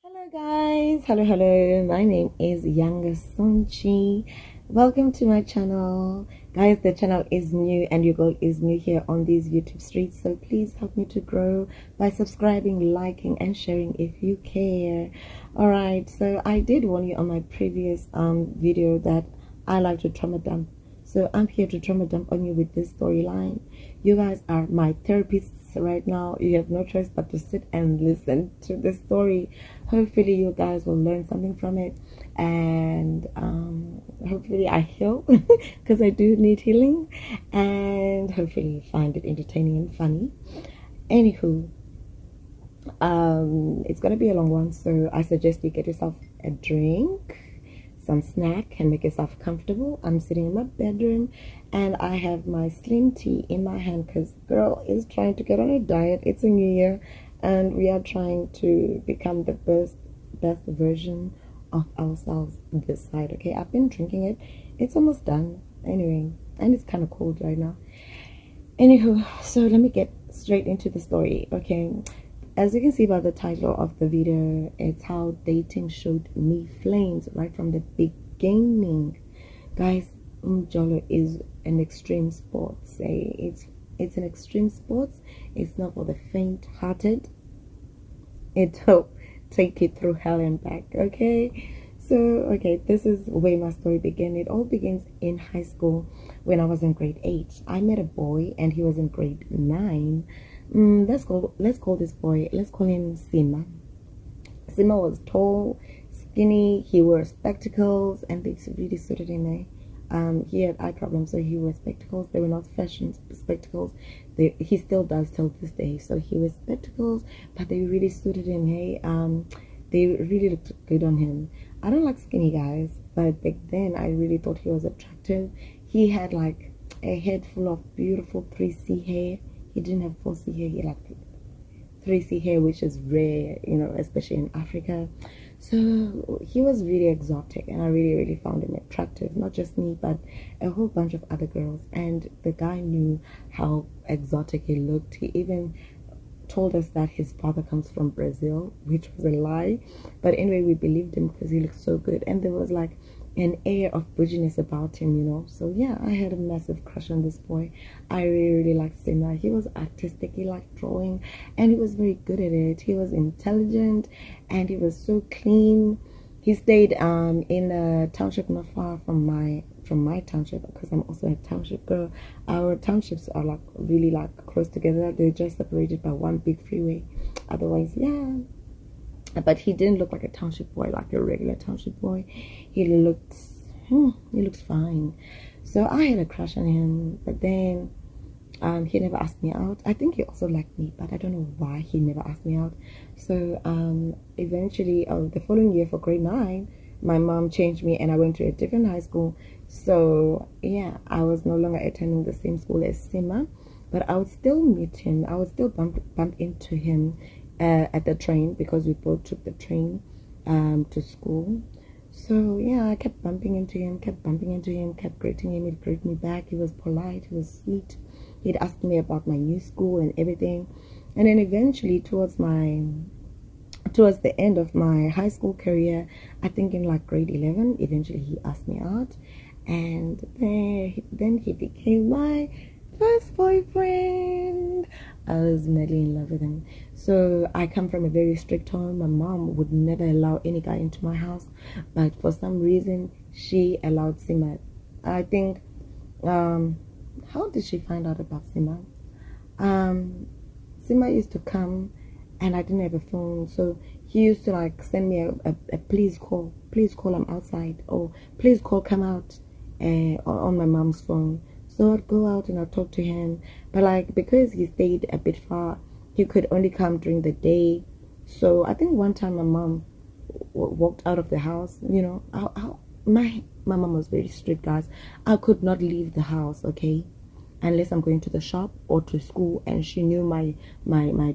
Hello guys, hello, my name is Younger Sonchi. Welcome to my channel. Guys, the channel is new and your girl is new here on these YouTube streets, so please help me to grow by subscribing, liking and sharing if you care. Alright, so I did warn you on my previous video that I like to trauma dump, so I'm here to trauma dump on you with this storyline. You guys are my therapists right now. You have no choice but to sit and listen to the story. Hopefully you guys will learn something from it, and hopefully I heal because I do need healing, and hopefully you find it entertaining and funny. Anywho, it's gonna be a long one, so I suggest you get yourself a drink, some snack, and make yourself comfortable. I'm sitting in my bedroom and I have my slim tea in my hand because girl is trying to get on a diet. It's a new year and we are trying to become the best version of ourselves this side. Okay, I've been drinking it, it's almost done anyway, and it's kind of cold right now. Anywho, so let me get straight into the story. Okay, as you can see by the title of the video, it's how dating showed me flames right from the beginning. Guys, Umjolo is an extreme sport. It's an extreme sport. It's not for the faint-hearted. It'll take you through hell and back. Okay, so this is where my story began. It all begins in high school when I was in grade 8. I met a boy and he was in grade 9. Let's call this boy, let's call him Sima. Sima was tall, skinny, he wore spectacles, and they really suited him. He had eye problems, so he wore spectacles. They were not fashion spectacles. He still does till this day. So he wears spectacles, but they really suited him. They really looked good on him. I don't like skinny guys, but back then I really thought he was attractive. He had like a head full of beautiful 3C hair. He didn't have 4C hair, he had like 3C hair, which is rare, you know, especially in Africa. So he was really exotic and I really found him attractive. Not just me, but a whole bunch of other girls. And the guy knew how exotic he looked. He even told us that his father comes from Brazil, which was a lie. But anyway, we believed him because he looked so good. And there was like an air of bouginess about him, you know. So yeah, I had a massive crush on this boy. I really liked Sima. He was artistic, he liked drawing, and he was very good at it. He was intelligent and he was so clean. He stayed in a township not far from my township, because I'm also a township girl. Our townships are like really like close together. They're just separated by one big freeway. Otherwise, yeah. But he didn't look like a township boy, like a regular township boy. He looked fine. So I had a crush on him, but then he never asked me out. I think he also liked me, but I don't know why he never asked me out. So eventually, the following year for grade 9, my mom changed me and I went to a different high school. So yeah, I was no longer attending the same school as Sima, but I would still meet him. I would still bump into him at the train, because we both took the train to school. So yeah, I kept bumping into him, kept greeting him. He'd greet me back. He was polite, he was sweet. He'd ask me about my new school and everything. And then eventually towards the end of my high school career, I think in like grade 11, eventually he asked me out, and then he became my first boyfriend. I was madly in love with him. So I come from a very strict home. My mom would never allow any guy into my house, but for some reason she allowed Sima. I think how did she find out about Sima? Sima used to come and I didn't have a phone, so he used to like send me a please call, I'm outside, or please call, come out, on my mom's phone. So I'd go out and I'd talk to him, but like because he stayed a bit far, he could only come during the day. So I think one time my mom walked out of the house. You know, my mom was very strict, guys. I could not leave the house, okay, unless I'm going to the shop or to school, and she knew my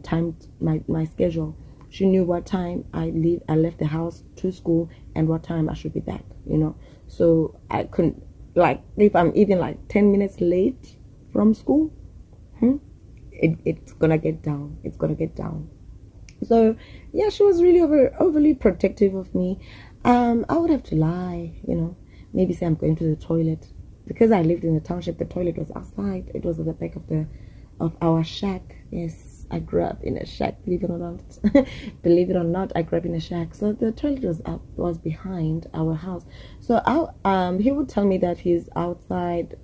time, my schedule. She knew what time I left the house to school and what time I should be back, you know. So I couldn't, like, if I'm even like 10 minutes late from school, it's gonna get down. So yeah, she was really overly protective of me. I would have to lie, maybe say I'm going to the toilet, because I lived in the township. The toilet was outside. It was at the back of our shack. Yes, I grew up in a shack. Believe it or not, believe it or not, I grew up in a shack. So the toilet was behind our house. So he would tell me that he's outside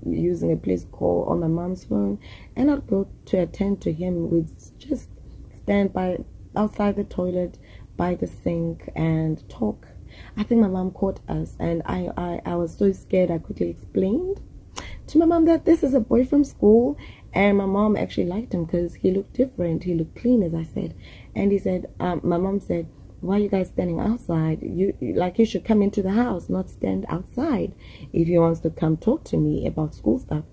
using a place call on my mom's phone, and I'd go to attend to him with just stand by outside the toilet by the sink and talk. I think my mom caught us, and I was so scared. I quickly explained to my mom that this is a boy from school, and my mom actually liked him because he looked different. He looked clean, as I said. And he said, my mom said, why are you guys standing outside? You should come into the house, not stand outside, if he wants to come talk to me about school stuff.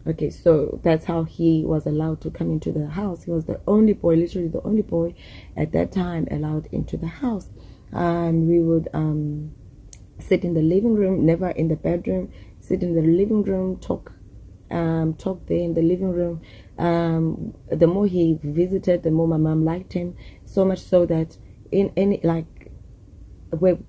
Okay, so that's how he was allowed to come into the house. He was the only boy, literally the only boy at that time allowed into the house. We would sit in the living room, never in the bedroom. Sit in the living room, talk there in the living room. The more he visited, the more my mom liked him. So much so that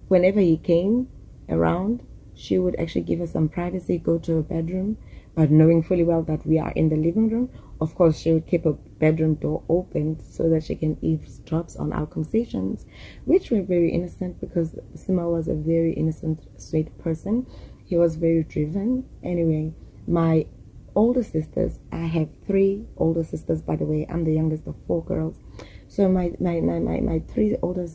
whenever he came around, she would actually give us some privacy, go to her bedroom, but knowing fully well that we are in the living room. Of course, she would keep her bedroom door open so that she can eavesdrop on our conversations, which were very innocent, because Sima was a very innocent, sweet person. He was very driven. Anyway, my older sisters, I have 3 older sisters, by the way. I'm the youngest of 4 girls. So my 3 older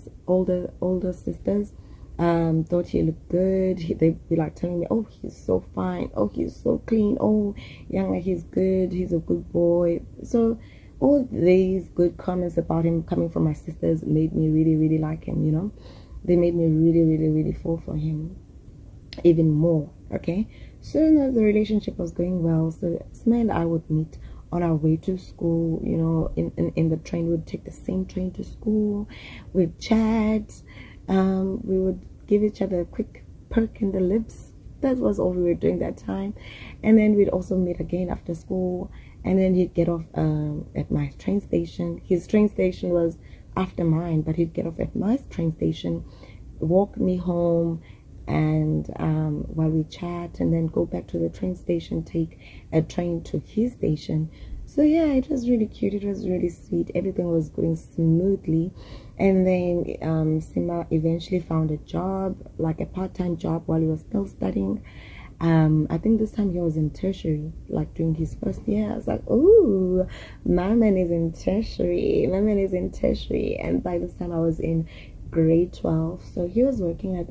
sisters thought he looked good. They'd be like telling me, oh, he's so fine, oh, he's so clean, oh, young, he's good, he's a good boy. So all these good comments about him coming from my sisters made me really, really like him. They made me really, really, really fall for him even more. Okay, so the relationship was going well. So Sma and I would meet on our way to school, in the train. We'd take the same train to school, we'd chat, we would give each other a quick perk in the lips. That was all we were doing that time. And then we'd also meet again after school, and then he'd get off at my train station. His train station was after mine, but he'd get off at my train station, walk me home, and while we chat, and then go back to the train station, take a train to his station. So yeah, it was really cute, it was really sweet, everything was going smoothly. And then Sima eventually found a job, like a part-time job, while he was still studying. I think this time he was in tertiary, like doing his first year. I was like, oh, my man is in tertiary, and by this time I was in grade 12. So he was working at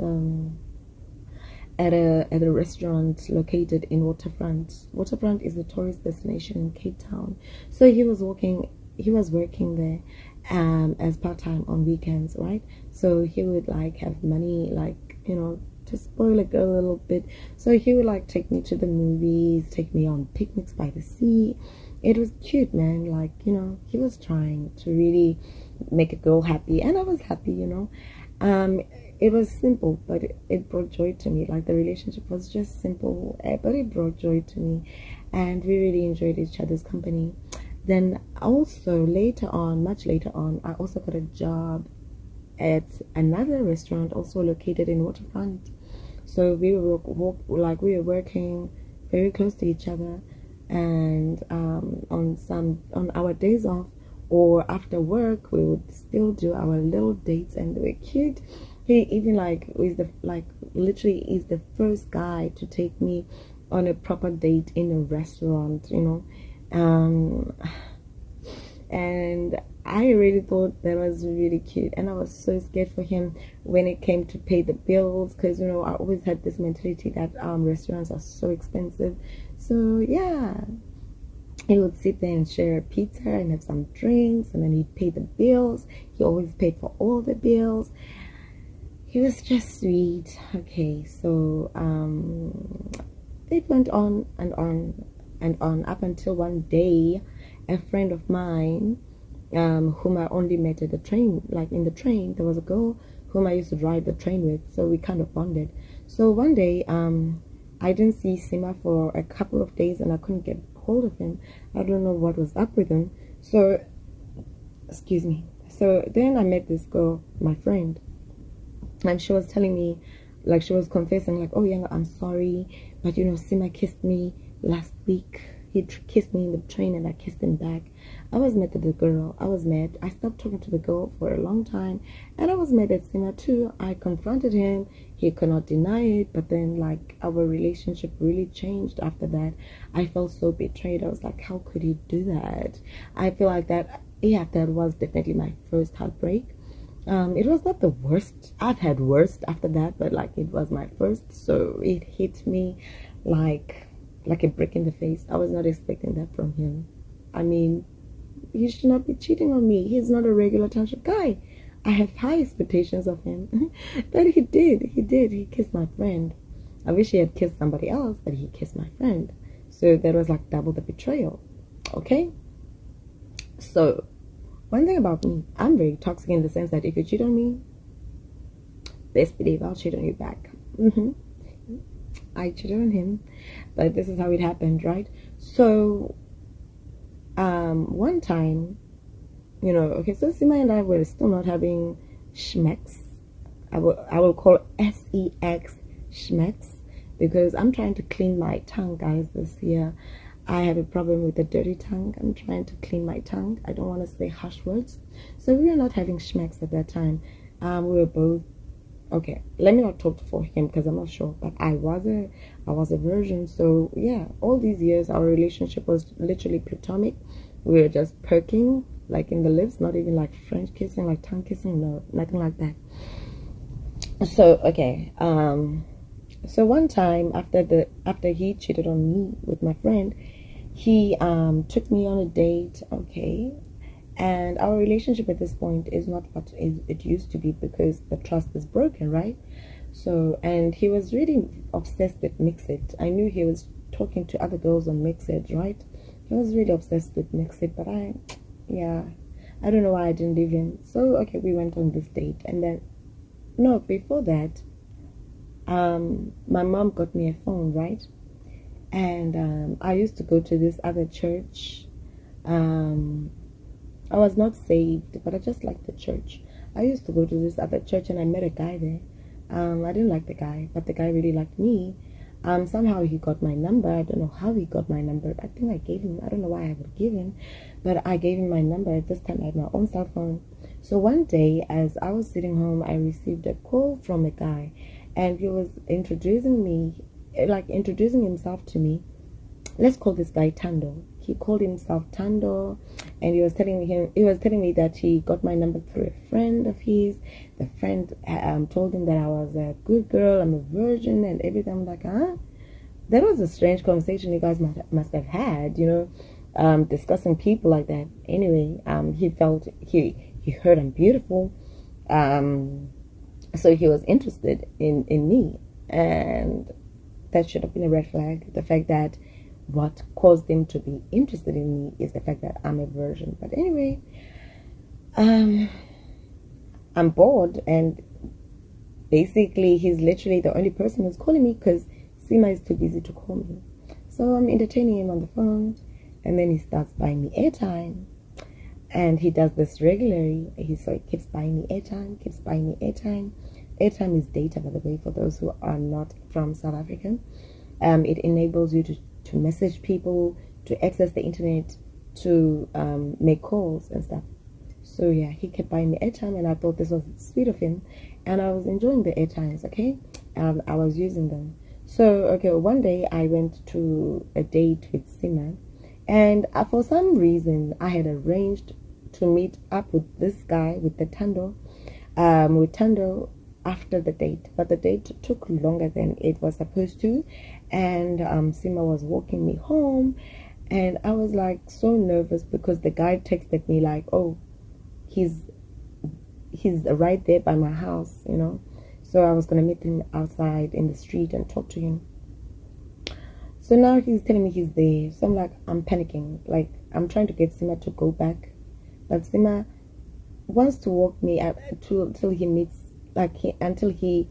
a restaurant located in Waterfront. Waterfront is a tourist destination in Cape Town. So he was working there as part-time on weekends, right? So he would have money, to spoil a girl a little bit. So he would take me to the movies, take me on picnics by the sea. It was cute, man. He was trying to really make a girl happy, and I was happy. It was simple, but it brought joy to me. The relationship was just simple, but it brought joy to me, and we really enjoyed each other's company. Then also much later on, I also got a job at another restaurant also located in Waterfront. So we were working very close to each other, and on our days off or after work, we would still do our little dates, and they were cute. He even literally is the first guy to take me on a proper date in a restaurant, and I really thought that was really cute, and I was so scared for him when it came to pay the bills, because I always had this mentality that restaurants are so expensive. So yeah, he would sit there and share a pizza and have some drinks, and then he'd pay the bills. He always paid for all the bills. He was just sweet. Okay, so it went on and on and on up until one day, a friend of mine, whom I only met at the train, in the train, there was a girl whom I used to drive the train with, so we kind of bonded. So one day, I didn't see Sima for a couple of days, and I couldn't get hold of him. I don't know what was up with him. So, excuse me, So then I met this girl, my friend, and she was telling me, like, she was confessing, like, oh yeah, I'm sorry, but you know, Sima kissed me last week. He kissed me in the train and I kissed him back. I was mad at the girl. I was mad. I stopped talking to the girl for a long time, and I was mad at Sima too. I confronted him. He could not deny it, but then like our relationship really changed after that. I felt so betrayed. I was like, how could he do that? I feel like that, yeah, that was definitely my first heartbreak. It was not the worst. I've had worst after that, but like it was my first, so it hit me like a brick in the face. I was not expecting that from him. I mean, he should not be cheating on me. He's not a regular township guy. I have high expectations of him. But he did. He kissed my friend. I wish he had kissed somebody else, but he kissed my friend. So that was like double the betrayal. Okay? So one thing about me, I'm very toxic in the sense that if you cheat on me, best believe I'll cheat on you back. I cheated on him, but this is how it happened, right? So, one time, you know, okay, so Sima and I were still not having schmecks. I will call sex schmecks, because I'm trying to clean my tongue, guys, this year. I have a problem with a dirty tongue. I'm trying to clean my tongue. I don't want to say harsh words. So we were not having schmecks at that time. We were both, okay, let me not talk for him because I'm not sure, but I was a virgin. So yeah, all these years our relationship was literally platonic. We were just perking, like in the lips, not even like French kissing, like tongue kissing, no, nothing like that. So okay, so one time after he cheated on me with my friend, he took me on a date, okay, and our relationship at this point is not what it used to be because the trust is broken, right? So, and he was really obsessed with Mixit. I knew he was talking to other girls on Mixit, right? He was really obsessed with Mixit, but I don't know why I didn't leave him. So okay, we went on this date, and then no, before that, my mom got me a phone, right? And I used to go to this other church. I was not saved, but I just liked the church. I used to go to this other church, and I met a guy there. I didn't like the guy, but the guy really liked me. Somehow he got my number. I don't know how he got my number. I think I gave him. I don't know why I would give him, but I gave him my number. At this time, I had my own cell phone. So one day, as I was sitting home, I received a call from a guy, and he was introducing himself to me. Let's call this guy Tando. He called himself Tando, and he was telling me that he got my number through a friend of his. The friend told him that I was a good girl, I'm a virgin, and everything. I'm like, huh? That was a strange conversation you guys must have had, discussing people like that. Anyway, he heard I'm beautiful, so he was interested in me, and that should have been a red flag. The fact that what caused him to be interested in me is the fact that I'm a virgin. But anyway, I'm bored, and basically he's literally the only person who's calling me because Sima is too busy to call me. So I'm entertaining him on the phone, and then he starts buying me airtime, and he does this regularly. He keeps buying me airtime. Airtime is data, by the way, for those who are not from South Africa. It enables you to message people, to access the internet, to make calls and stuff. So yeah, he kept buying me airtime, and I thought this was sweet of him, and I was enjoying the airtimes, okay? I was using them. So okay, one day I went to a date with Sima, and for some reason I had arranged to meet up with this guy, with Tando after the date, but the date took longer than it was supposed to, and Sima was walking me home, and I was like so nervous because the guy texted me like, oh, he's right there by my house, so I was gonna meet him outside in the street and talk to him. So now he's telling me he's there, so I'm panicking, like I'm trying to get Sima to go back, but Sima wants to walk me up till he meets, until he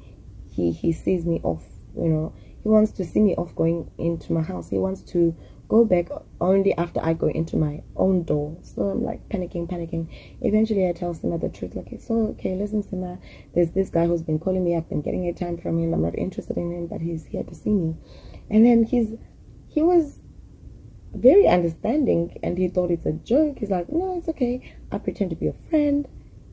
sees me off. He wants to see me off going into my house. He wants to go back only after I go into my own door. So I'm like panicking. Eventually I tell Sima the truth, like, so okay, listen Sima, there's this guy who's been calling me. I've been getting a time from him. I'm not interested in him, but he's here to see me. And then he was very understanding, and he thought it's a joke. He's like, no, it's okay, I pretend to be a friend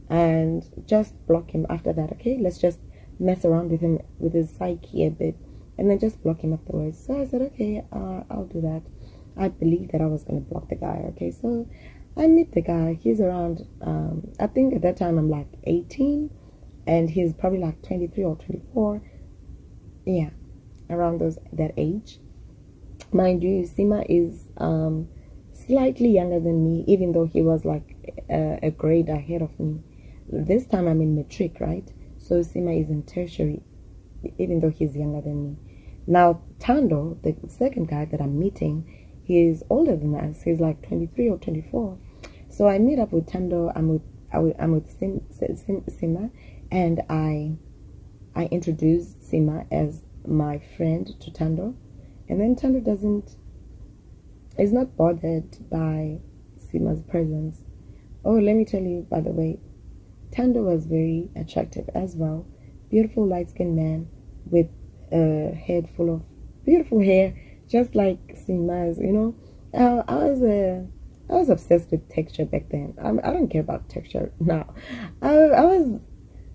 and just block him after that. Okay, let's just mess around with him, with his psyche a bit, and then just block him afterwards. So I said, okay, I'll do that. I believed that I was going to block the guy. Okay, so I meet the guy. He's around, I think at that time I'm like 18, and he's probably like 23 or 24. Yeah, around that age. Mind you, Sima is slightly younger than me, even though he was like a grade ahead of me. This time I'm in matric, right? So Sima is in tertiary, even though he's younger than me. Now Tando, the second guy that I'm meeting, he's older than us. He's like 23 or 24. So I meet up with Tando. I'm with Sima, and I introduce Sima as my friend to Tando. And then Tando is not bothered by Sima's presence. Oh, let me tell you, by the way, Tando was very attractive as well. Beautiful light-skinned man with a head full of beautiful hair, just like Sima's, you know. I was obsessed with texture back then. I don't care about texture now. I was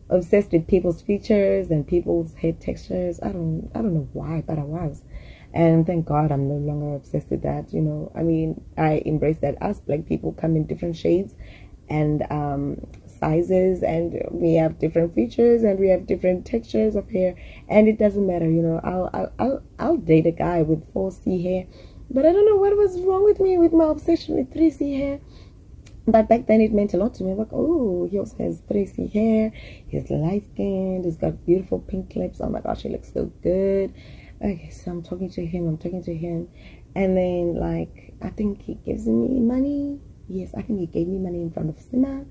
obsessed with people's features and people's head textures. I don't know why, but I was. And thank God I'm no longer obsessed with that, you know. I mean, I embrace that us black people come in different shades and sizes, and we have different features and we have different textures of hair, and it doesn't matter, you know. I'll date a guy with 4C hair, but I don't know what was wrong with me with my obsession with 3C hair. But back then it meant a lot to me. Like, oh, he also has 3C hair, he's light skinned, he's got beautiful pink lips. Oh my gosh, he looks so good. Okay, so I'm talking to him, and then like I think he gives me money. Yes, I think he gave me money in front of Sima,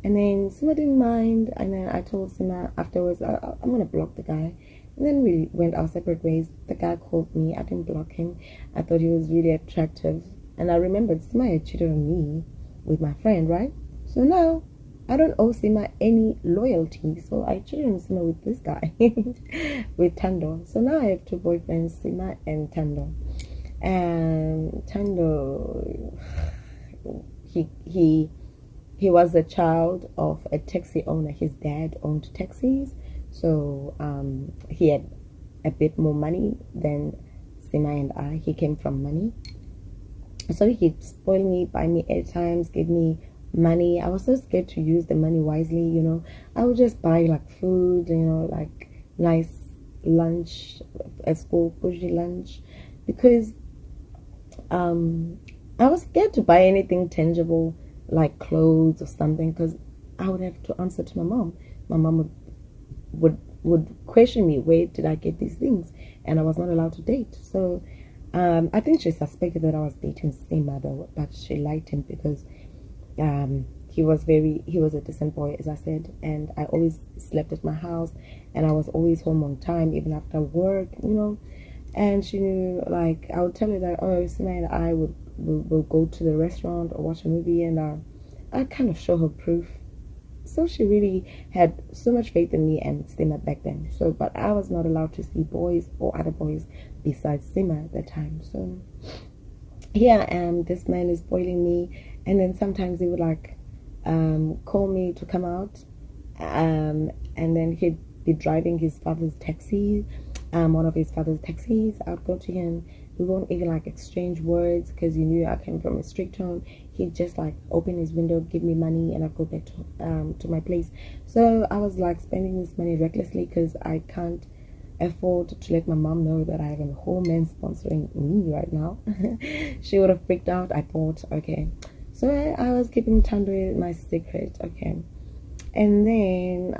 and then Sima didn't mind, and then I told Sima afterwards, I'm gonna block the guy. And then we went our separate ways. The guy called me. I didn't block him. I thought he was really attractive, and I remembered Sima had cheated on me with my friend, right? So now I don't owe Sima any loyalty, so I cheated on Sima with this guy, with Tando. So now I have two boyfriends, Sima and Tando. And Tando, he was a child of a taxi owner. His dad owned taxis, so he had a bit more money than Sima and I. He came from money, so he'd spoil me, buy me airtimes, give me money. I was so scared to use the money wisely, you know. I would just buy like food, you know, like nice lunch at school, bougie lunch, because I was scared to buy anything tangible like clothes or something, because I would have to answer to my mom. My mom would question me, where did I get these things? And I was not allowed to date. So I think she suspected that I was dating Sima though, but she liked him because he was a decent boy, as I said, and I always slept at my house, and I was always home on time, even after work, you know. And she knew, like, I would tell her that, oh, Sima and I will go to the restaurant or watch a movie, and I kind of show her proof. So she really had so much faith in me and Sima back then. So, but I was not allowed to see boys or other boys besides Sima at that time. So here I am, this man is spoiling me, and then sometimes he would like call me to come out, and then he'd be driving his father's taxi, one of his father's taxis. I'd go to him. We won't even like exchange words, because he knew I came from a strict home. He'd just like open his window, give me money, and I'd go back to my place. So I was like spending this money recklessly, because I can't afford to let my mom know that I have a whole man sponsoring me right now. She would have freaked out, I thought. Okay, so I was keeping Tando my secret. Okay, and then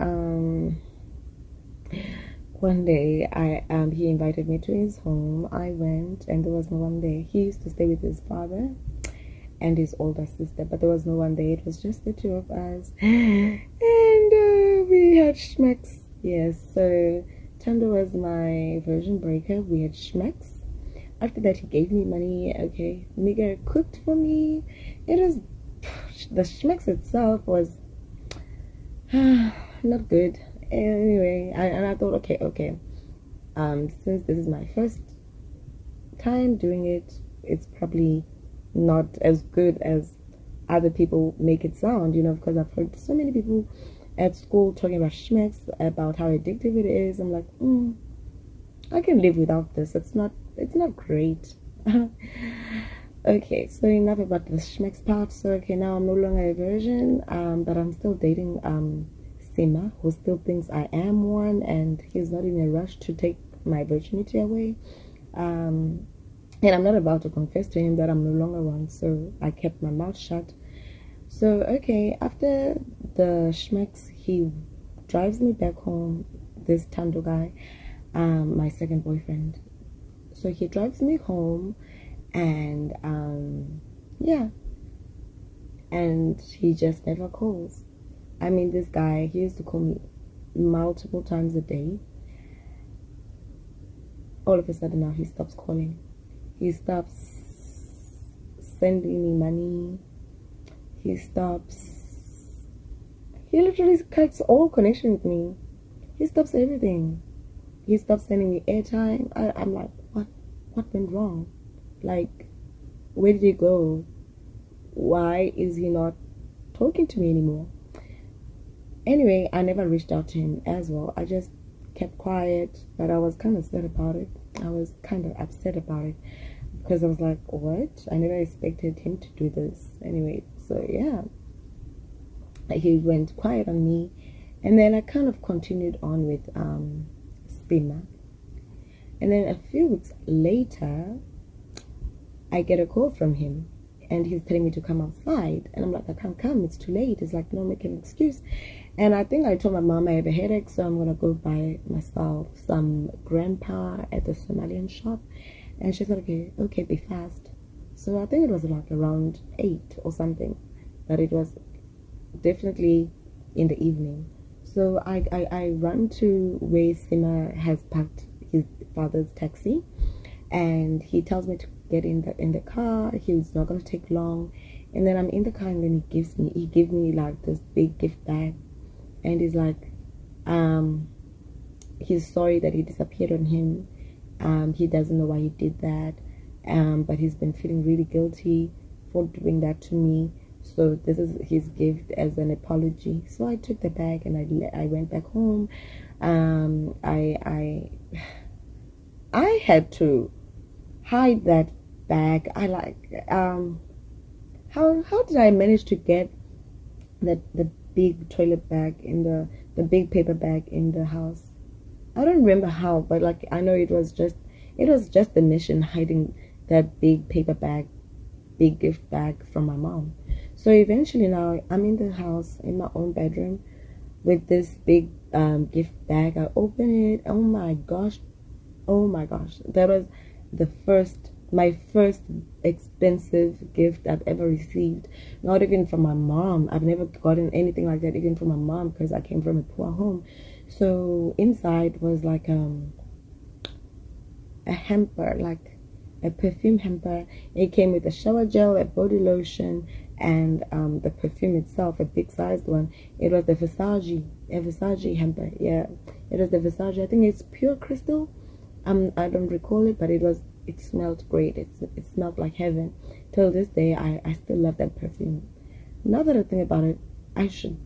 one day he invited me to his home. I went, and there was no one there. He used to stay with his father and his older sister, but there was no one there. It was just the two of us, and we had schmecks. Yes, so Tando was my version breaker. We had schmecks. After that, he gave me money. Okay, nigga cooked for me. It was the schmecks itself was not good. Anyway, I thought, okay. Since this is my first time doing it, it's probably not as good as other people make it sound, because I've heard so many people at school talking about schmecks, about how addictive it is. I'm like, I can live without this. It's not great. Okay, so enough about the schmecks part. So okay, now I'm no longer a virgin, but I'm still dating Sima, who still thinks I am one, and he's not in a rush to take my virginity away. And I'm not about to confess to him that I'm no longer one, so I kept my mouth shut. So okay, after the schmecks, he drives me back home, this Tando guy, my second boyfriend. So he drives me home, and yeah, and he just never calls. I mean, this guy, he used to call me multiple times a day. All of a sudden now he stops calling. He stops sending me money. He literally cuts all connection with me. He stops everything. He stops sending me airtime. I'm like, what went wrong? Like, where did he go? Why is he not talking to me anymore? Anyway, I never reached out to him as well. I just kept quiet, but I was kind of sad about it. I was kind of upset about it because I was like, what? I never expected him to do this. Anyway, so yeah, he went quiet on me, and then I kind of continued on with Sima. And then a few weeks later, I get a call from him, and he's telling me to come outside, and I'm like, I can't come, it's too late. He's like, no, make an excuse. And I think I told my mom I have a headache, so I'm gonna go buy myself some grandpa at the Somalian shop. And she said, okay, be fast. So I think it was like around 8 or something, but it was definitely in the evening. So I run to where Sima has parked his father's taxi, and he tells me to get in the car. He's not gonna take long. And then I'm in the car, and then he gives me like this big gift bag, and he's like, he's sorry that he disappeared on him. He doesn't know why he did that, but he's been feeling really guilty for doing that to me. So this is his gift as an apology. So I took the bag and I went back home. I had to hide that bag. How did I manage to get the big toilet bag in the big paper bag in the house? I don't remember how, but like I know it was just the mission, hiding that big paper bag, big gift bag from my mom. So eventually now I'm in the house in my own bedroom with this big gift bag. I open it. Oh my gosh, that was my first expensive gift I've ever received. Not even from my mom. I've never gotten anything like that, even from my mom, because I came from a poor home. So inside was like a hamper, like a perfume hamper. It came with a shower gel, a body lotion, and the perfume itself, a big sized one. It was the Versace hamper. Yeah, it was the Versace. I think it's pure crystal. I don't recall it, but it smelled great. It smelled like heaven. Till this day, I still love that perfume. Now that I think about it, I should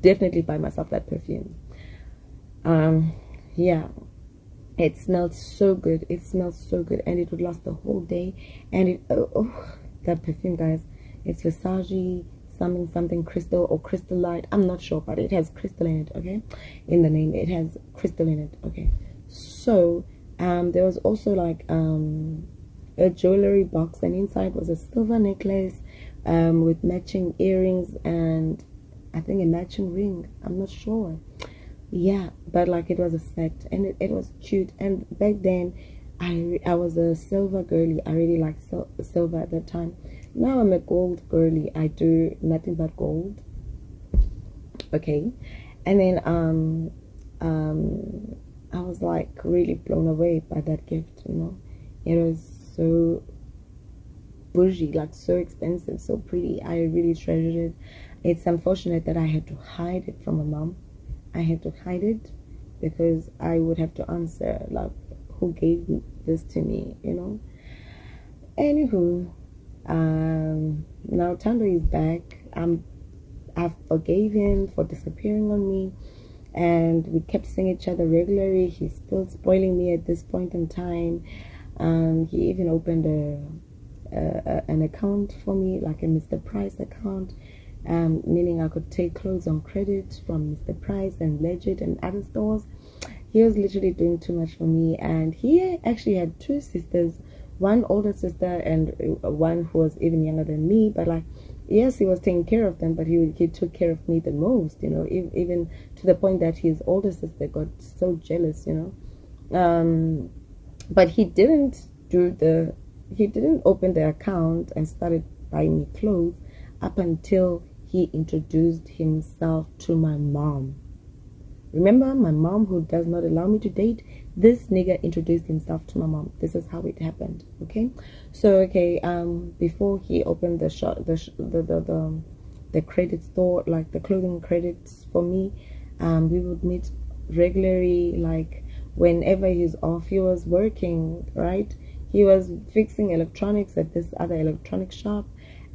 definitely buy myself that perfume. Yeah, it smelled so good. It smells so good, and it would last the whole day. And that perfume, guys, it's Versace something crystal or crystal light. I'm not sure, but it has crystal in it. Okay, in the name, it has crystal in it. Okay, so there was also like a jewelry box, and inside was a silver necklace with matching earrings and I think a matching ring. I'm not sure. Yeah, but like it was a set, and it was cute. And back then I was a silver girly. I really liked silver at that time. Now I'm a gold girly. I do nothing but gold. Okay, and then I was like really blown away by that gift. It was so bougie, like so expensive, so pretty. I really treasured it. It's unfortunate that I had to hide it from my mom. I had to hide it because I would have to answer like, who gave this to me, you know? Anywho, now Tando is back. I forgave him for disappearing on me, and we kept seeing each other regularly. He's still spoiling me at this point in time. He even opened an account for me, like a Mr. Price account, meaning I could take clothes on credit from Mr. Price and Legit and other stores. He was literally doing too much for me, and he actually had two sisters, one older sister and one who was even younger than me. But like, yes, he was taking care of them, but he took care of me the most, you know, even to the point that his older sister got so jealous, you know. But he didn't open the account and started buying me clothes up until he introduced himself to my mom. Remember, my mom, who does not allow me to date, this nigga introduced himself to my mom. This is how it happened. Okay, so before he opened the shop, the credit store, like the clothing credits for me, we would meet regularly. Like whenever he's off, he was working, right? He was fixing electronics at this other electronic shop,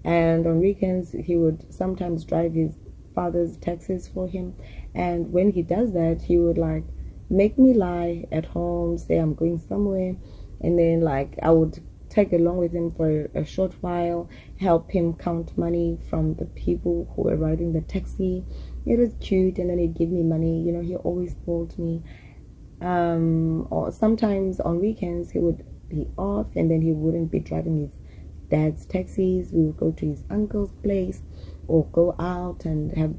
and on weekends he would sometimes drive his father's taxis for him. And when he does that, he would like make me lie at home, say I'm going somewhere, and then like I would tag along with him for a short while, help him count money from the people who were riding the taxi. It was cute, and then he'd give me money. You know, he always spoiled me. Or sometimes on weekends he would be off, and then he wouldn't be driving his dad's taxis. We would go to his uncle's place or go out and have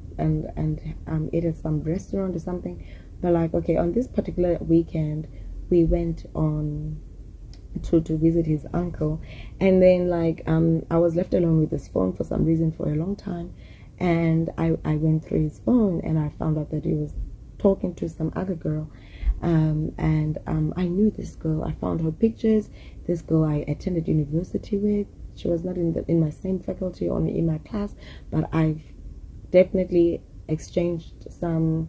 eat at some restaurant or something. But like, okay, on this particular weekend we went on to visit his uncle, and then like I was left alone with his phone for some reason for a long time, and I went through his phone and I found out that he was talking to some other girl. I knew this girl. I found her pictures. This girl I attended university with. She was not in my same faculty or in my class, but I've definitely exchanged some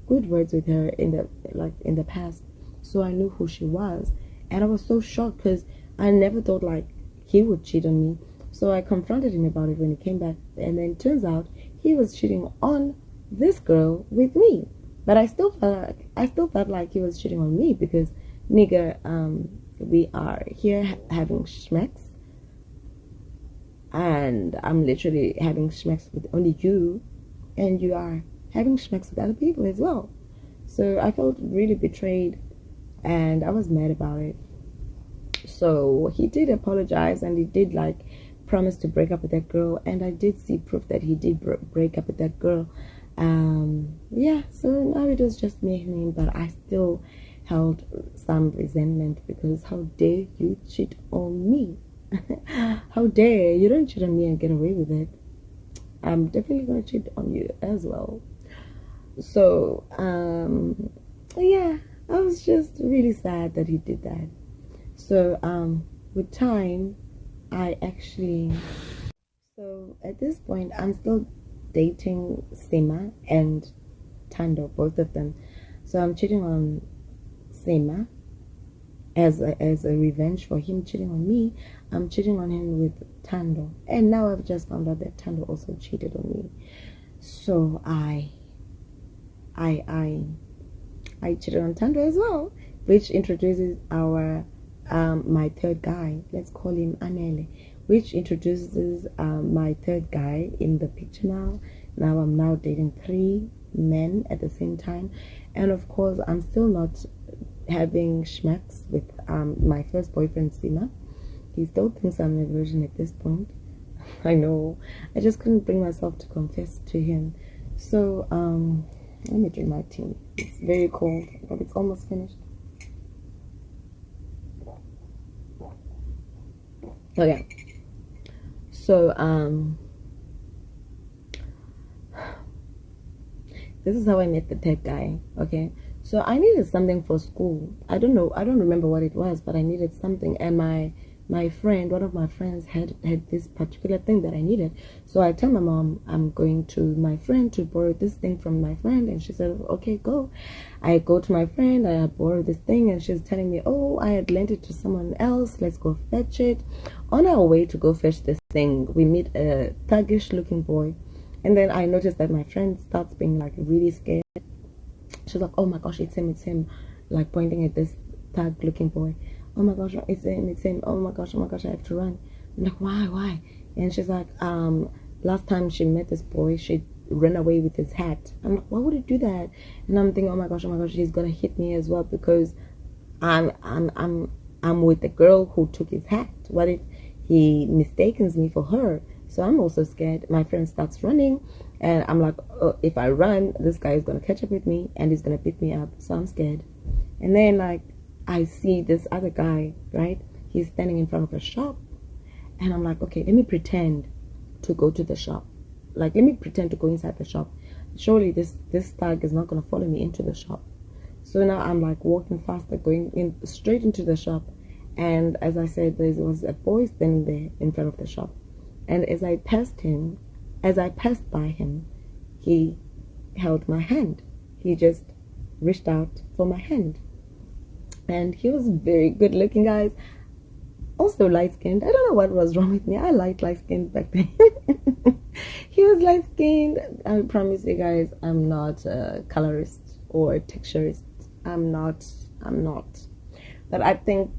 good words with her in the past. So I knew who she was, and I was so shocked because I never thought like he would cheat on me. So I confronted him about it when he came back, and then turns out he was cheating on this girl with me. But I still felt like he was cheating on me because, nigga, we are here having schmecks, and I'm literally having schmecks with only you, and you are having schmecks with other people as well. So I felt really betrayed, and I was mad about it. So he did apologize, and he did like promise to break up with that girl, and I did see proof that he did break up with that girl. Yeah, so now it was just me and him, but I still held some resentment because how dare you cheat on me? How dare you? Don't cheat on me and get away with it. I'm definitely gonna cheat on you as well. So yeah, I was just really sad that he did that. So with time I actually, so at this point I'm still dating Sima and Tando, both of them. So I'm cheating on Sima as a revenge for him cheating on me. I'm cheating on him with Tando, and now I've just found out that Tando also cheated on me. So I cheated on Tando as well, which introduces our my third guy. Let's call him Anele, which introduces my third guy in the picture now. Now I'm now dating 3 men at the same time, and of course I'm still not having schmacks with my first boyfriend Sima. He still thinks I'm a virgin at this point. I know, I just couldn't bring myself to confess to him. So let me drink my tea. It's very cold, but it's almost finished. Okay, so this is how I met the tech guy. Okay, so I needed something for school. I don't know, I don't remember what it was, but I needed something, and my one of my friends had this particular thing that I needed. So I tell my mom I'm going to my friend to borrow this thing from my friend, and she said, okay, go. I go to my friend, I borrow this thing, and she's telling me, oh, I had lent it to someone else, let's go fetch it. On our way to go fetch this thing, we meet a thuggish looking boy, and then I noticed that my friend starts being like really scared. She's like, oh my gosh, it's him, like pointing at this thug looking boy. Oh my gosh, it's him. Oh my gosh, I have to run. I'm like, why? And she's like, last time she met this boy, she ran away with his hat. I'm like, why would he do that? And I'm thinking, oh my gosh, he's gonna hit me as well because I'm with the girl who took his hat. What if he mistakes me for her? So I'm also scared. My friend starts running, and I'm like, oh, if I run, this guy is gonna catch up with me and he's gonna beat me up. So I'm scared. And then like I see this other guy, right? He's standing in front of a shop, and I'm like, okay, let me pretend to go to the shop. Like, let me pretend to go inside the shop. Surely this thug is not gonna follow me into the shop. So now I'm like walking faster, going in straight into the shop. And as I said, there was a boy standing there in front of the shop. And as I passed by him, he held my hand. He just reached out for my hand. And he was very good looking, guys. Also light skinned. I don't know what was wrong with me. I liked light skinned back then. He was light skinned. I promise you guys, I'm not a colorist or a texturist. I'm not. But I think,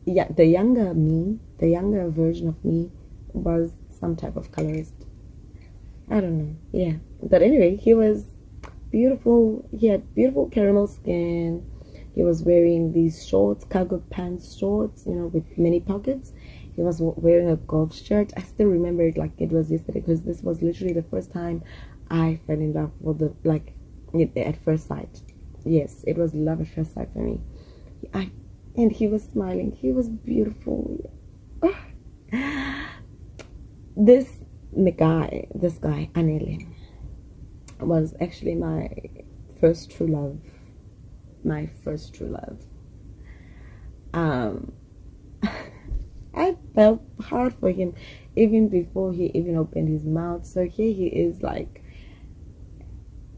yeah, the younger version of me was some type of colorist. I don't know. Yeah. But anyway, he was beautiful. He had beautiful caramel skin. He was wearing these shorts, cargo pants shorts, with many pockets. He was wearing a golf shirt. I still remember it like it was yesterday because this was literally the first time I fell in love with at first sight. Yes, it was love at first sight for me. And he was smiling. He was beautiful. This guy, Anele, was actually my first true love. I felt hard for him even before he even opened his mouth. So here he is, like,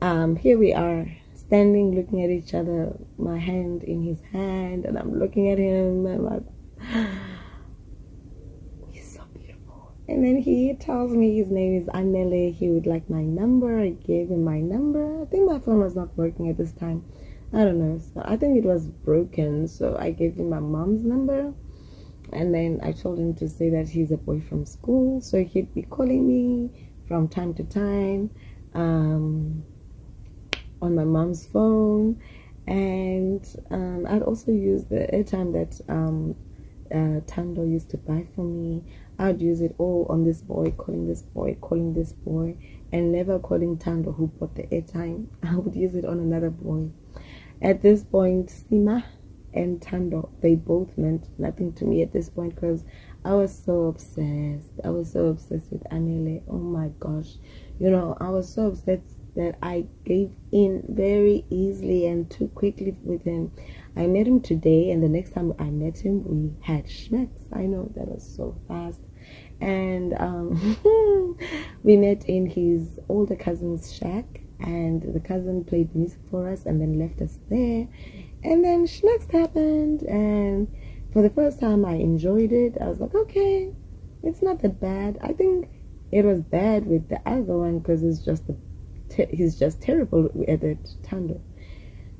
here we are standing looking at each other, my hand in his hand, and I'm looking at him and I'm like, he's so beautiful. And then he tells me his name is Anele. He would like my number. I gave him my number. I think my phone was not working at this time. I don't know. So I think it was broken. So I gave him my mom's number. And then I told him to say that he's a boy from school. So he'd be calling me from time to time on my mom's phone. And I'd also use the airtime that Tando used to buy for me. I'd use it all on this boy, calling this boy, and never calling Tando who bought the airtime. I would use it on another boy. At this point, Sima and Tando, they both meant nothing to me at this point because I was so obsessed. With Anele. Oh my gosh. I was so obsessed that I gave in very easily and too quickly with him. I met him today, and the next time I met him, we had schmecks. I know, that was so fast. And we met in his older cousin's shack, and the cousin played music for us and then left us there. And then schmecks happened, and for the first time I enjoyed it. I was like, okay, it's not that bad. I think it was bad with the other one because he's just terrible at it. Tando,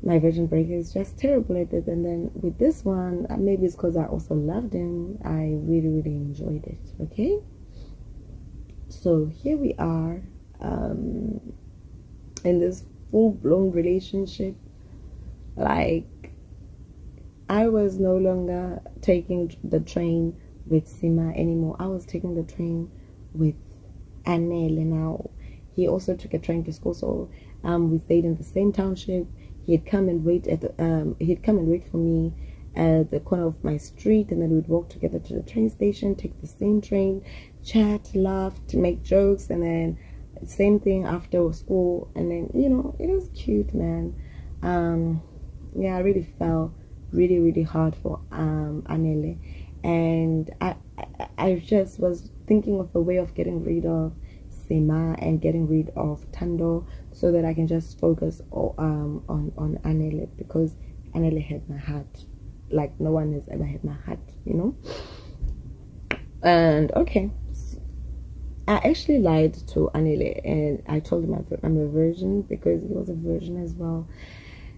my virgin breaker, is just terrible at it. And then with this one, maybe it's because I also loved him. I really, really enjoyed it. Okay, so here we are in this full-blown relationship. Like, I was no longer taking the train with Sima anymore. I was taking the train with Anele now. He also took a train to school, so we stayed in the same township. He'd come and wait for me at the corner of my street, and then we'd walk together to the train station, take the same train, chat, laugh, to make jokes, and then same thing after school. And then it was cute, man. I really fell really, really hard for Anele. and I just was thinking of a way of getting rid of Sema and getting rid of Tando, so that I can just focus on Anele, because Anele had my heart like no one has ever had my heart, you know. And okay, I actually lied to Anele and I told him I'm a virgin, because he was a virgin as well.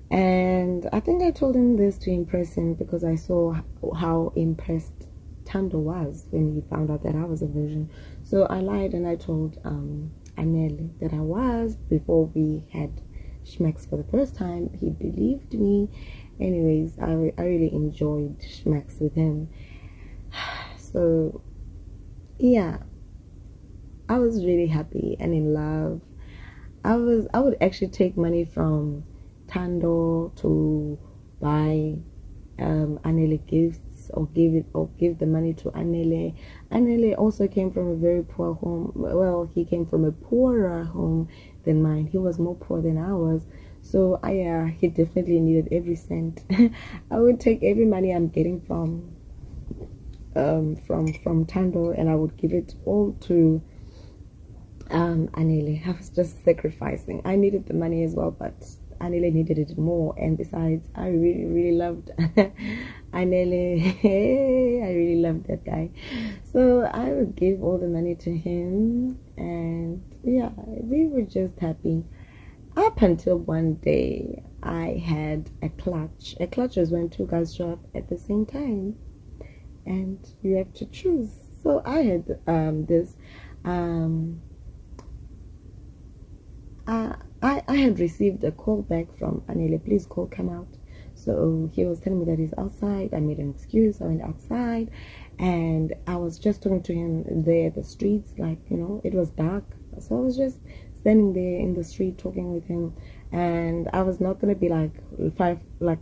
And I think I told him this to impress him, because I saw how impressed Tando was when he found out that I was a virgin. So I lied and I told Anele that I was before we had Schmecks for the first time. He believed me. Anyways, I really enjoyed Schmecks with him. So yeah, I was really happy and in love. I would actually take money from Tando to buy Anele gifts, or give the money to Anele. Anele also came from a very poor home. Well, he came from a poorer home than mine. He was more poor than I was. So he definitely needed every cent. I would take every money I'm getting from Tando, and I would give it all to Anele. I was just sacrificing. I needed the money as well, but Anele needed it more. And besides, I really loved Anele. I really loved that guy. So I would give all the money to him, and yeah, we were just happy. Up until one day, I had a clutch. A clutch is when two guys show up at the same time, and you have to choose. So I had this. I had received a call back from Anele. Please call, come out. So he was telling me that he's outside. I made an excuse. I went outside, and I was just talking to him there at the streets. Like, you know, it was dark, so I was just standing there in the street talking with him. And I was not gonna be like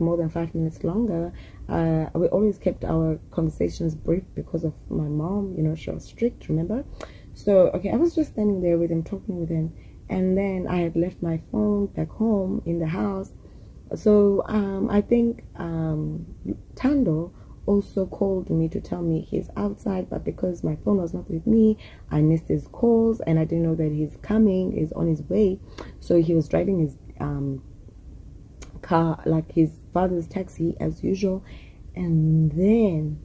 more than 5 minutes longer. We always kept our conversations brief because of my mom. You know, she was strict, remember? So okay, I was just standing there with him, talking with him. And then I had left my phone back home in the house. So I think Tando also called me to tell me he's outside, but because my phone was not with me, I missed his calls, and I didn't know that he's on his way. So he was driving his car, like his father's taxi as usual. And then,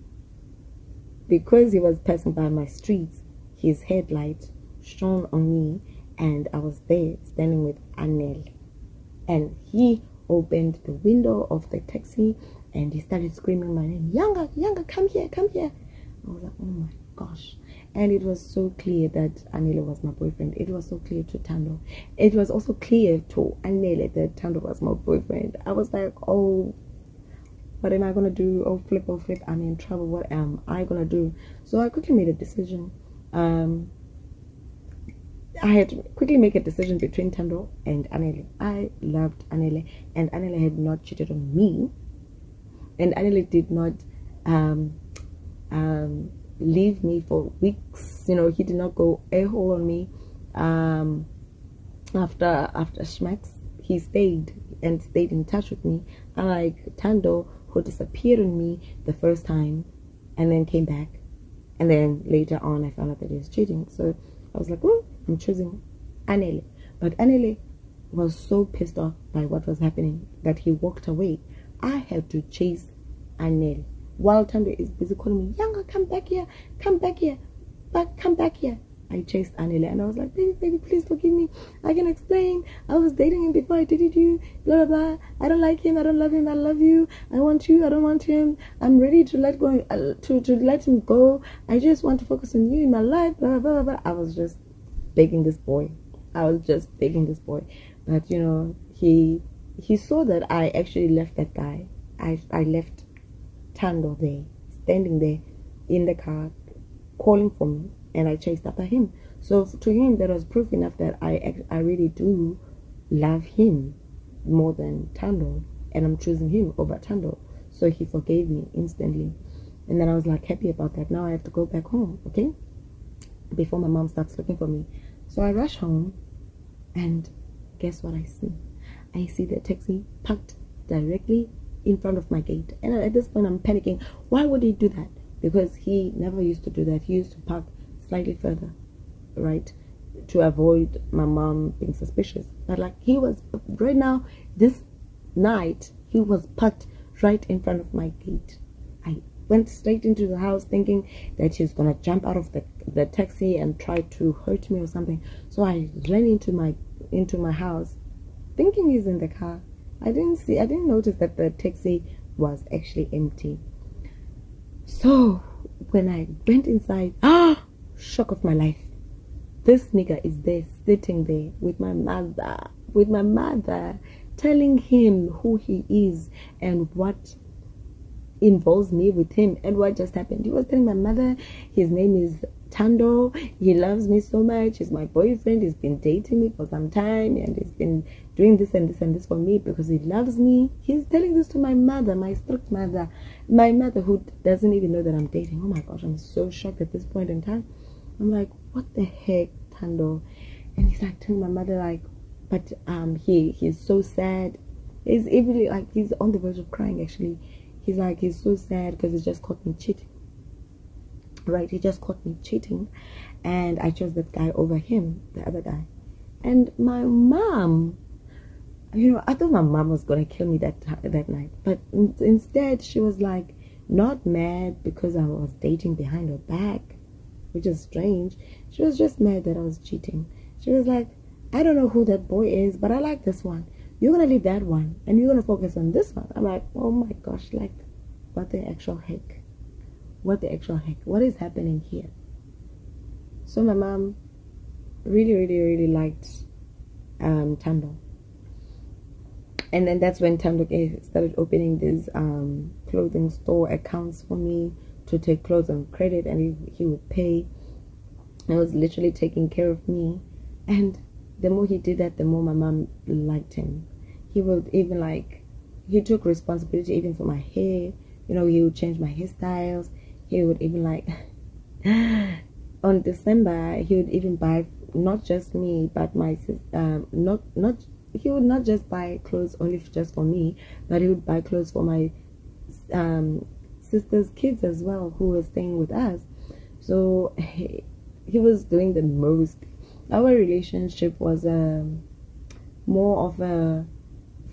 because he was passing by my streets, his headlight shone on me, and I was there standing with Anel, and he opened the window of the taxi and he started screaming my name, Younger, come here. I was like, oh my gosh. And it was so clear that Anele was my boyfriend. It was so clear to Tando. It was also clear to Anele that Tando was my boyfriend. I was like, oh, what am I gonna do? Oh flip, I'm in trouble. What am I gonna do? So I quickly made a decision. I had to quickly make a decision between Tando and Anele. I loved Anele, and Anele had not cheated on me, and Anele did not leave me for weeks. You know, he did not go a-hole on me. After Schmacks, he stayed in touch with me, unlike Tando, who disappeared on me the first time and then came back, and then later on I found out that he was cheating. So I was like, oh, I'm choosing Anele. But Anele was so pissed off by what was happening that he walked away. I had to chase Anele while Tando is busy calling me, Younger, come back here, come back here. I chased Anele, and I was like, baby, please forgive me. I can explain. I was dating him before I dated you. Blah, blah, blah. I don't like him. I don't love him. I love you. I want you. I don't want him. I'm ready to let go, to let him go. I just want to focus on you in my life. Blah, blah, blah, blah. I was just begging this boy. But, you know, he saw that I actually left that guy. I left Tando there, standing there in the car, calling for me. And I chased after him. So to him, that was proof enough that I really do love him more than Tando, and I'm choosing him over Tando. So he forgave me instantly, and then I was like happy about that. Now I have to go back home, okay? Before my mom starts looking for me. So I rush home, and guess what I see? I see the taxi parked directly in front of my gate, and at this point I'm panicking. Why would he do that? because he never used to do that. He used to park slightly further, right, to avoid my mom being suspicious. But like, he was right now, this night, he was parked right in front of my gate. I went straight into the house thinking that he's gonna jump out of the taxi and try to hurt me or something. So I ran into my house thinking he's in the car. I didn't notice that the taxi was actually empty. So when I went inside, shock of my life, this nigga is there, sitting there with my mother, telling him who he is and what involves me with him and what just happened. He was telling my mother his name is Tando, he loves me so much, he's my boyfriend, he's been dating me for some time, and he's been doing this and this and this for me because he loves me. He's telling this to my mother, my strict mother, my mother who doesn't even know that I'm dating. Oh my gosh, I'm so shocked at this point in time. I'm like, what the heck, Tando? And he's like telling my mother, like, but he's so sad. He's even like, he's on the verge of crying actually. He's like, he's so sad because he just caught me cheating. Right, he just caught me cheating, and I chose that guy over him, the other guy. And my mom, I thought my mom was gonna kill me that night, but instead she was like, not mad because I was dating behind her back, which is strange. She was just mad that I was cheating. She was like, I don't know who that boy is, but I like this one. You're gonna leave that one and you're gonna focus on this one. I'm like, oh my gosh, like, what the actual heck? What the actual heck? What is happening here? So my mom really, really, really liked Tando. And then that's when Tando started opening these clothing store accounts for me to take clothes on credit, and he would pay. He was literally taking care of me. And the more he did that, the more my mom liked him. He would even he took responsibility even for my hair. He would change my hairstyles. He would even on December, he would even buy not just me, but my sister. He would not just buy clothes only just for me, but he would buy clothes for my sister's kids as well, who were staying with us. So he was doing the most. Our relationship was more of a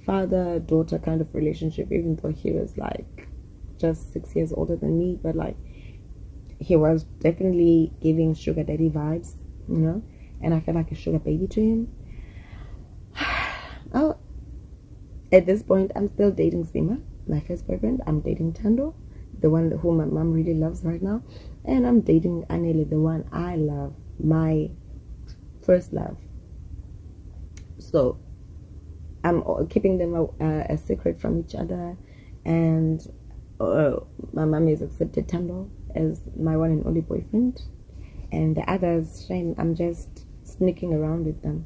father-daughter kind of relationship, even though he was like just 6 years older than me, but like, he was definitely giving sugar daddy vibes, and I felt like a sugar baby to him. Oh, at this point, I'm still dating Sima, my first boyfriend. I'm dating Tando, the one who my mom really loves right now, and I'm dating Anele, the one I love, my first love. So I'm keeping them a secret from each other, and my mom has accepted Tando as my one and only boyfriend, and the others, shame, I'm just sneaking around with them.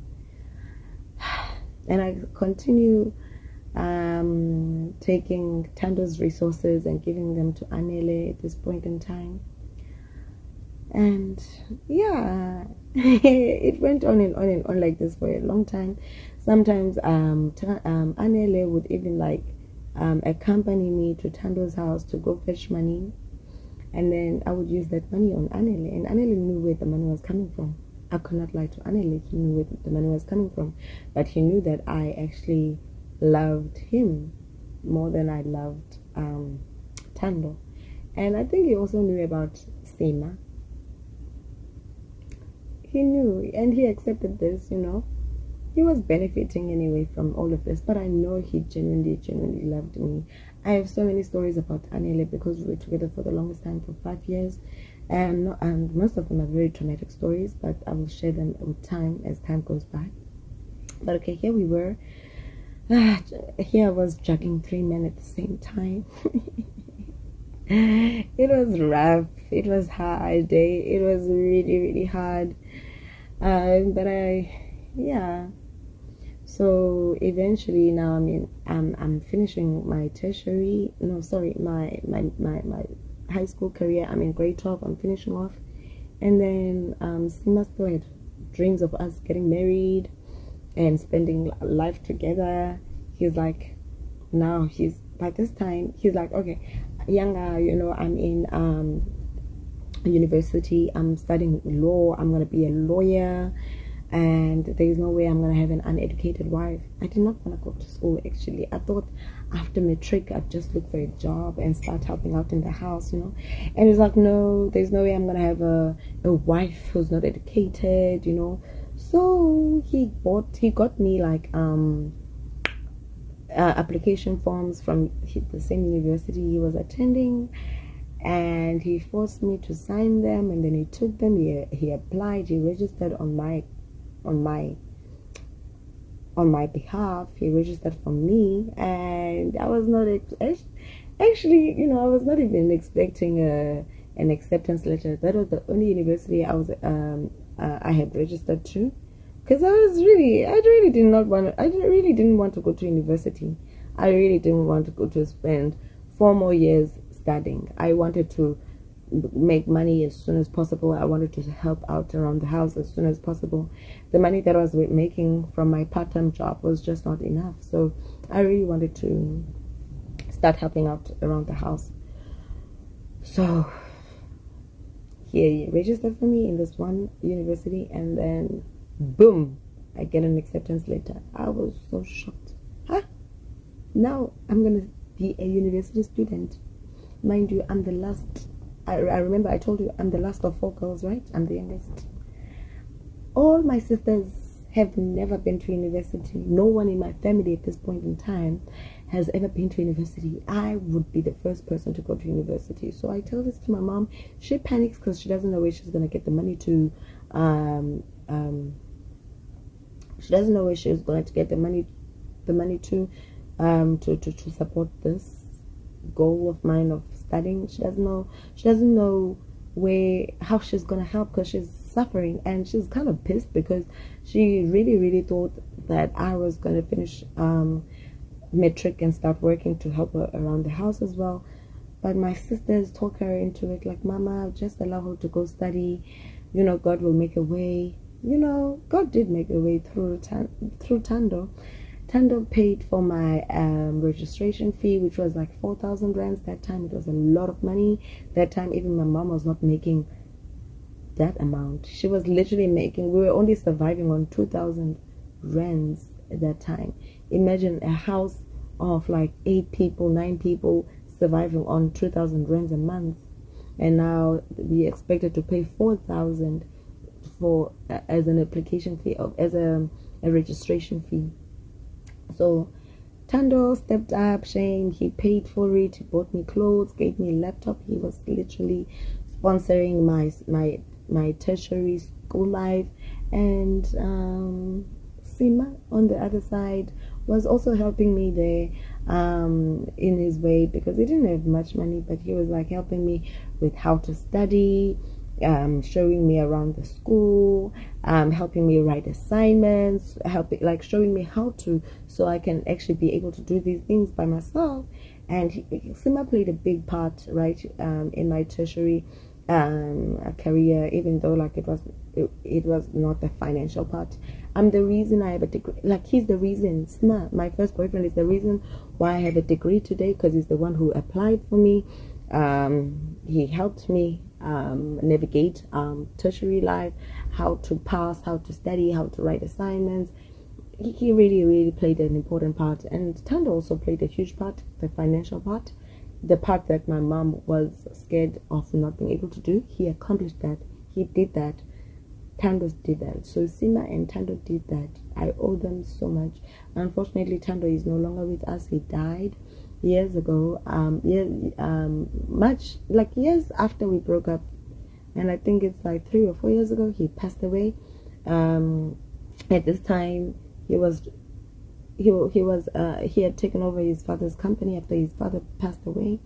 And I continue taking Tando's resources and giving them to Anele at this point in time. And yeah, it went on and on and on like this for a long time. Sometimes Anele would even accompany me to Tando's house to go fetch money, and then I would use that money on Anele, and Anele knew where the money was coming from. I could not lie to Anele. He knew where the money was coming from, but he knew that I actually loved him more than I loved Tando. And I think he also knew about Sema. He knew, and he accepted this. He was benefiting anyway from all of this, but I know he genuinely loved me. I have so many stories about Anele because we were together for the longest time, for 5 years, and most of them are very traumatic stories, but I will share them with time as time goes by. But okay, here we were. Here I was juggling 3 men at the same time. It was rough. It was hard. It was really, really hard. But yeah. So eventually now, I'm finishing my tertiary. No, sorry, my high school career. I'm in grade 12. I'm finishing off, and then Sima still had dreams of us getting married and spending life together. He's like, now by this time, he's like, okay, younger, you know, I'm in university. I'm studying law. I'm gonna be a lawyer, and there's no way I'm gonna have an uneducated wife. I did not want to go to school. Actually, I thought after matric I'd just look for a job and start helping out in the house, you know. And it's like, no, there's no way I'm gonna have a wife who's not educated, you know. So he got me like application forms from the same university he was attending, and he forced me to sign them, and then he took them. He applied. He registered on my behalf. He registered for me, and I was not actually, you know, I was not even expecting an acceptance letter. That was the only university I had registered to, because I really didn't want to go to university. I really didn't want to go to spend 4 more years studying. I wanted to make money as soon as possible. I wanted to help out around the house as soon as possible. The money that I was making from my part-time job was just not enough. So I really wanted to start helping out around the house. So he registered for me in this one university, and then boom, I get an acceptance letter. I was so shocked. Huh? Now I'm gonna be a university student. Mind you, I'm the last. I remember I told you I'm the last of 4 girls, right? I'm the youngest. All my sisters have never been to university. No one in my family at this point in time has ever been to university. I would be the first person to go to university. So I tell this to my mom. She panics because she doesn't know where she's gonna get the money to. She doesn't know where she's going to get the money to support this goal of mine of studying. She doesn't know how she's gonna help, because she's suffering, and she's kind of pissed because she really thought that I was gonna finish matric and start working to help her around the house as well. But my sisters talk her into it, like, Mama, just allow her to go study, you know, God will make a way. You know, God did make a way through Tando. Tando paid for my registration fee, which was like 4,000 rands. That time it was a lot of money. That time even my mom was not making that amount. She was literally making, we were only surviving on 2,000 rands at that time. Imagine a house of like 8 people, 9 people surviving on 2,000 rands a month. And now we expected to pay 4,000 for as an application fee, as a registration fee. So Tando stepped up. Shane, he paid for it. He bought me clothes, gave me a laptop. He was literally sponsoring my tertiary school life. And Sima on the other side was also helping me there in his way, because he didn't have much money, but he was like helping me with how to study, showing me around the school, helping me write assignments, showing me how to, so I can actually be able to do these things by myself. And Sima played a big part, right, in my tertiary career, even though like it was not the financial part. I'm the reason I have a degree. Like, he's the reason. Sima, my first boyfriend, is the reason why I have a degree today, because he's the one who applied for me. He helped me navigate tertiary life, how to pass, how to study, how to write assignments. He really played an important part. And Tando also played a huge part, the financial part, the part that my mom was scared of not being able to do. He accomplished that. He did that. Tando did that. So Sima and Tando did that. I owe them so much. Unfortunately, Tando is no longer with us. He died years ago, much like years after we broke up, and I think it's like 3 or 4 years ago he passed away. At this time he had taken over his father's company after his father passed away.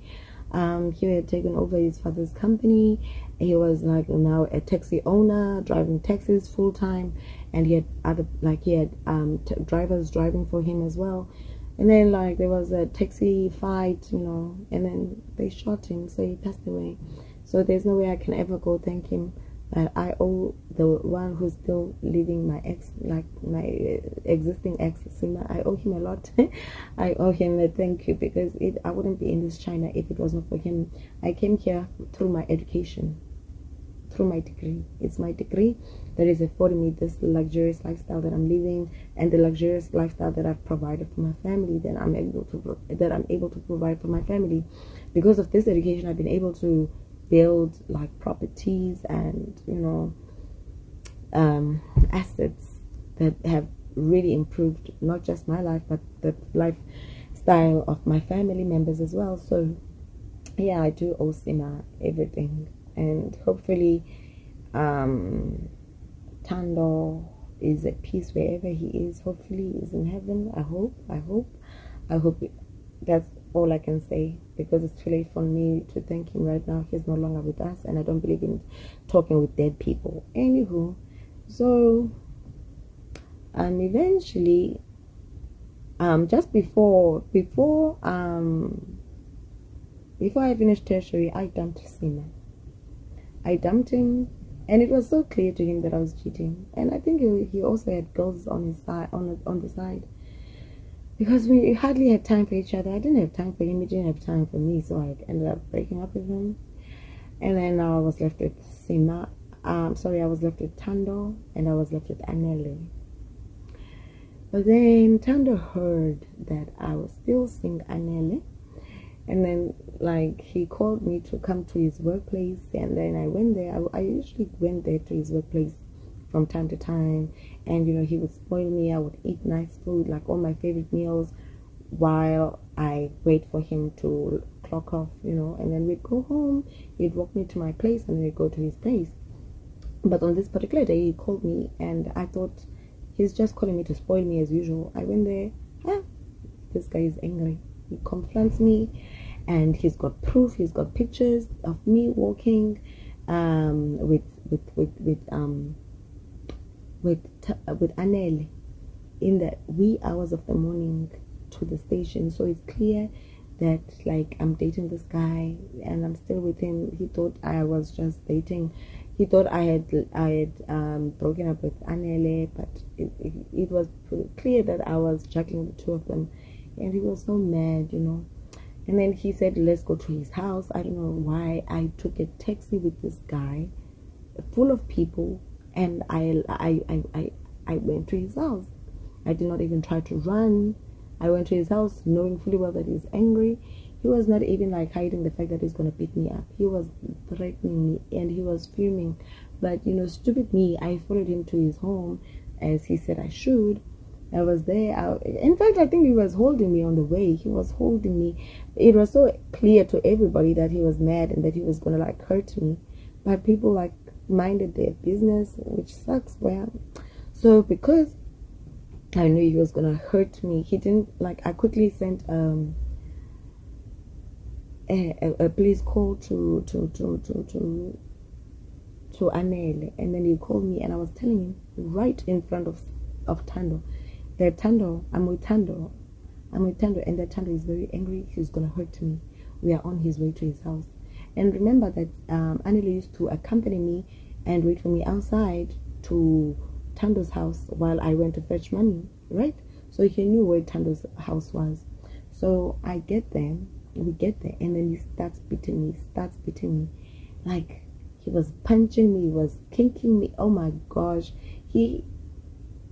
He had taken over his father's company. He was like now a taxi owner, driving taxis full time, and he had drivers driving for him as well. And then like there was a taxi fight, you know, and then they shot him, so he passed away. So there's no way I can ever go thank him But I owe the one who's still living, my ex, like my existing ex, Sima, I owe him a lot. I owe him a thank you, because I wouldn't be in this China if it was not for him. I came here through my education, through my degree. It's my degree that is affording me this luxurious lifestyle that I'm living, and the luxurious lifestyle that I've provided for my family, that I'm able to provide for my family. Because of this education, I've been able to build like properties and assets that have really improved not just my life, but the lifestyle of my family members as well. So yeah, I do owe Sima everything, and hopefully Tando is at peace wherever he is. Hopefully he's in heaven. I hope. That's all I can say, because it's too late for me to thank him right now. He's no longer with us, and I don't believe in talking with dead people. Anywho, so eventually, just before I finished tertiary, I dumped Sima. I dumped him, and it was so clear to him that I was cheating. And I think he also had girls on his side, on the side, because we hardly had time for each other. I didn't have time for him, he didn't have time for me, so I ended up breaking up with him. And then I was left with Sima. I was left with Tando, and I was left with Anele. But then Tando heard that I was still seeing Anele, and then like he called me to come to his workplace, and then I went there. I usually went there to his workplace from time to time, and he would spoil me. I would eat nice food, like all my favorite meals, while I wait for him to clock off, and then we'd go home. He'd walk me to my place, and then we'd go to his place. But on this particular day, he called me, and I thought he's just calling me to spoil me as usual. I went there. This guy is angry. He confronts me, and he's got proof. He's got pictures of me walking with Anele in the wee hours of the morning to the station. So it's clear that like I'm dating this guy and I'm still with him. He thought I was just dating. He thought I had broken up with Anele, but it was clear that I was juggling the two of them, and he was so mad, And then he said, let's go to his house. I don't know why I took a taxi with this guy full of people, and I went to his house. I did not even try to run. I went to his house knowing fully well that he's angry. He was not even like hiding the fact that he's going to beat me up. He was threatening me, and he was fuming. But stupid me, I followed him to his home as he said I should. I was there. In fact, I think he was holding me on the way. He was holding me. It was so clear to everybody that he was mad and that he was going to like hurt me. But people like minded their business, which sucks. Well, so because I knew he was going to hurt me, he didn't like. I quickly sent a police call to Anele, and then he called me, and I was telling him right in front of Tando that Tando, I'm with Tando, and that Tando is very angry. He's gonna hurt me. We are on his way to his house. And remember that Anele used to accompany me and wait for me outside to Tando's house while I went to fetch money, right? So he knew where Tando's house was. So we get there, and then he starts beating me. Like, he was punching me, he was kicking me. Oh my gosh, he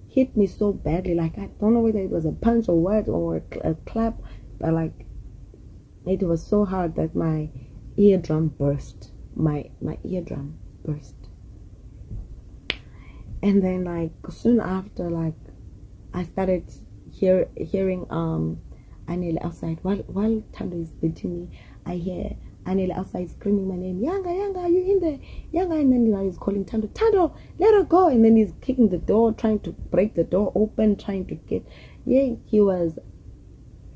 hit me so badly. Like, I don't know whether it was a punch or what, or a clap, but like, it was so hard that my eardrum burst. My eardrum burst. And then like soon after, like, I started hearing Anele outside. While Tando is beating me, I hear Anele outside screaming my name, Yanga, are you in there? Yanga. And then he's calling Tando, let her go. And then he's kicking the door, trying to break the door open, trying to get, he was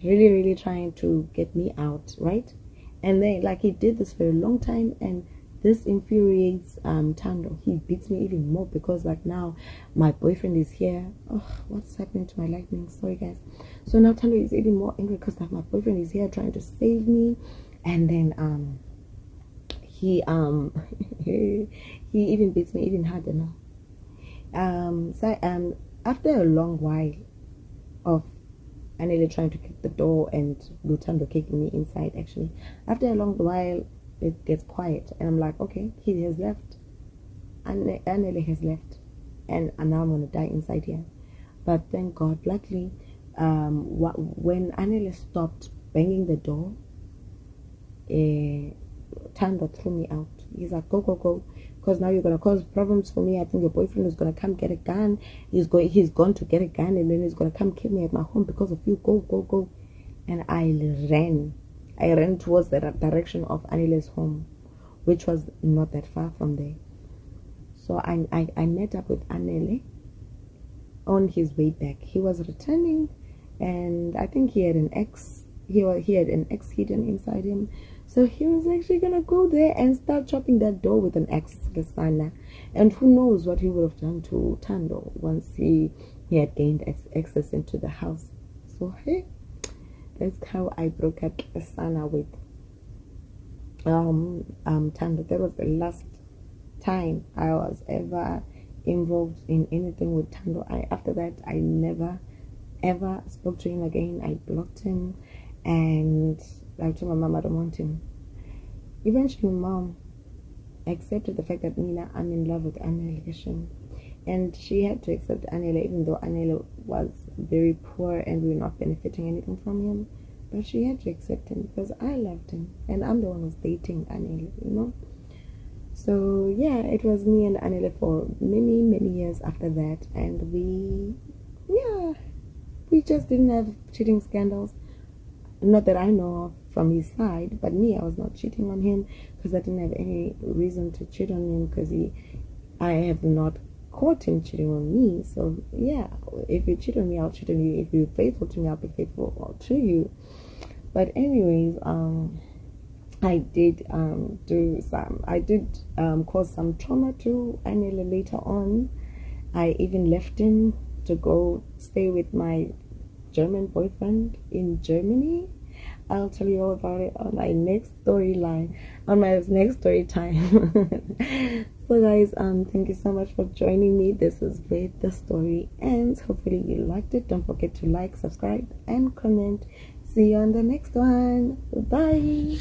really, really trying to get me out, right? And then like he did this for a long time, and this infuriates Tando. He beats me even more because like now my boyfriend is here. Oh, what's happening to my lightning? Sorry guys. So now Tando is even more angry because like my boyfriend is here trying to save me, and then he he even beats me even harder now. After a long while of Anele trying to kick the door and Lutando kicking me inside, actually, after a long while it gets quiet and I'm like, okay, he has left. Anele has left, and now I'm gonna die inside here. But thank God, luckily, when Anele stopped banging the door, Tando threw me out. He's like, go, go, go, because now you're gonna cause problems for me. I think your boyfriend is gonna come get a gun. He's gone to get a gun, and then he's gonna come kill me at my home because of you. Go, go, go. And I ran towards the direction of Anele's home, which was not that far from there. So I met up with Anele on his way back. He was returning, and I think he had an ex. He had an ex hidden inside him. So he was actually gonna go there and start chopping that door with an axe, Gesana. And who knows what he would have done to Tando once he had gained access into the house. So hey, that's how I broke up Gesana with Tando. That was the last time I was ever involved in anything with Tando. After that I never ever spoke to him again. I blocked him, and I told my mom I don't want him. Eventually, mom accepted the fact that Mina, I'm in love with Anele, and she had to accept Anele, even though Anele was very poor and we were not benefiting anything from him. But she had to accept him because I loved him, and I'm the one who's dating Anele, you know. So yeah, it was me and Anele for many, many years after that, and we just didn't have cheating scandals. Not that I know of from his side, but me, I was not cheating on him because I didn't have any reason to cheat on him, because I have not caught him cheating on me. So yeah, if you cheat on me, I'll cheat on you. If you're faithful to me, I'll be faithful to you. But anyways, I did cause some trauma to Anele later on. I even left him to go stay with my German boyfriend in Germany. I'll tell you all about it on my next story time. So guys, thank you so much for joining me. This is where the story ends. Hopefully you liked it. Don't forget to like, subscribe, and comment. See you on the next one. Bye.